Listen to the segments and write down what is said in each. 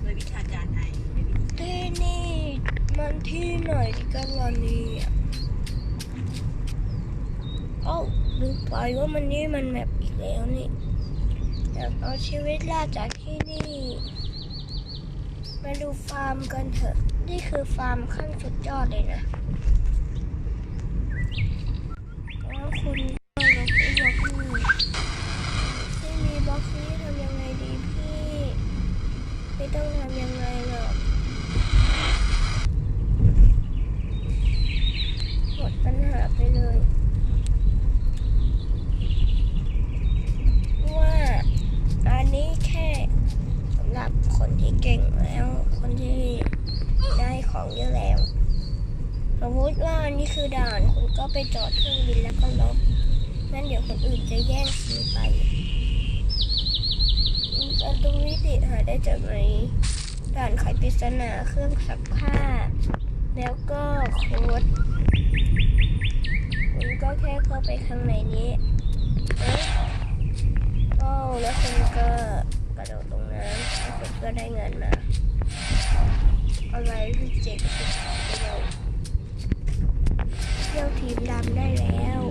โดยวิชาการไทยที่นี่มันที่ไหนกันวันนี้ดูไปว่ามันแมปอีกแล้วนี่อยากเอาชีวิตรอดจากที่นี่มาดูฟาร์มกันเถอะนี่คือฟาร์มขั้นสุดยอดเลยนะแล้วคุณบอกที่มีบล็อกนี้ทำยังไงดีพี่ไม่ต้องทำยังไงหรอกหมดปัญหาไปเลยว่าอันนี้แค่สำหรับคนที่เก่งแล้วคนที่ได้ของเยอะแล้วสมมติว่านี่คือด่านคุณก็ไปจอดเครื่องบินแล้วก็ลบงั้นเดี๋ยวคนอื่นจะแย่งซื้อไปการตรงนี้ติหาได้จากไหนด่านไขปริศนาเครื่องซักผ้าแล้วก็โค้ดคุณก็แค่เข้าไปข้างในนี้แล้วคุณก็กระโดดตรงน้ำแล้วคุณก็ได้เงินมาอะไรที่เจ๋งสุดไปเลยเที่ยวทีมดำได้แล้ว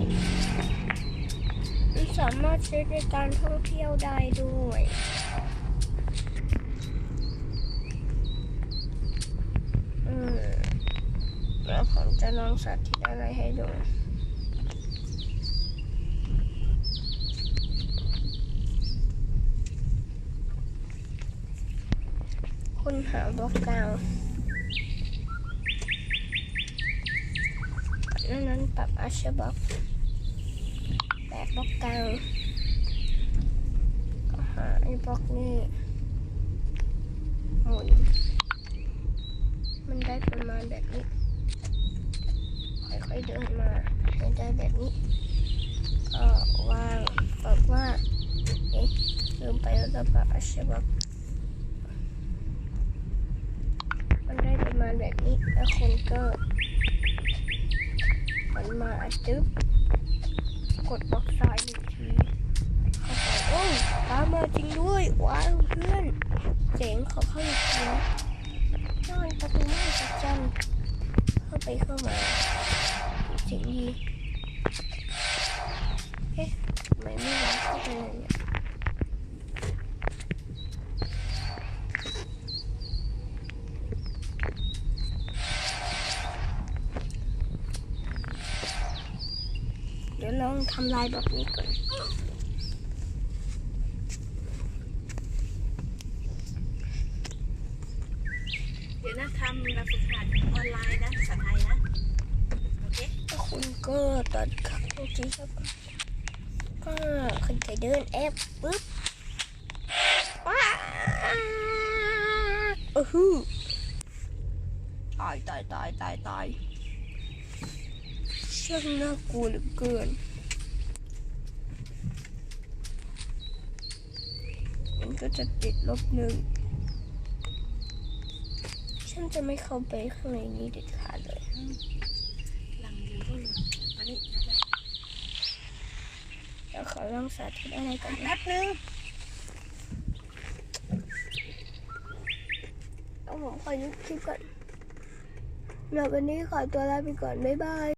มันสามารถใช้ในการท่องเที่ยวได้ด้วยแล้วผมจะลองสาธิตอะไรให้ดูคุณหาบล็อกกาวนั้นปรับอาร์เชอร์บล็อกแบบบล็อกกาวก็หาไอ้บล็อกนี่หมุนมันได้ประมาณแบบนี้ค่อยๆเดินมามันได้แบบนี้ก็วางบอกว่าลืมไปแล้วก็ปรับอาร์เชอร์บล็อกมันได้ประมาณแบบนี้แล้วคุณก็มันมาจึ๊บกดบล็อกซ้าย1 ทีเข้าไปโอ้ยตามมาจริงด้วยว้าวเพื่อนเจ๋งเขาเข้าอีกทีนะนอนประตูไม่จัดจันเข้าไปเข้ามาเจ๋งดีเอ๊ะทำไมไม่รักเข้าไปเลยเนี่ยเดี๋ยวลองทำลายแบบนี้ก่อนเดี๋ยวนะทำแบบฝึกหัดออนไลน์นะภาษาไทยนะโอเคแล้วคุณก็ตัดขาจริงครับก็คุณจะเดินแอบปุ๊บว้าตายช่างน่ากลัวเหลือเกินมันก็จะติด-1ฉันจะไม่เข้าไปข้างในนี้เด็ดขาดเลยหลังอยู่ก็เลยอันนี้แล้วขอลองสาธิตอะไรก่อนแป๊บนึงผมขอยุดคลิปก่อนเดี๋ยววันนี้ขอตัวลาไปก่อนบ๊ายบาย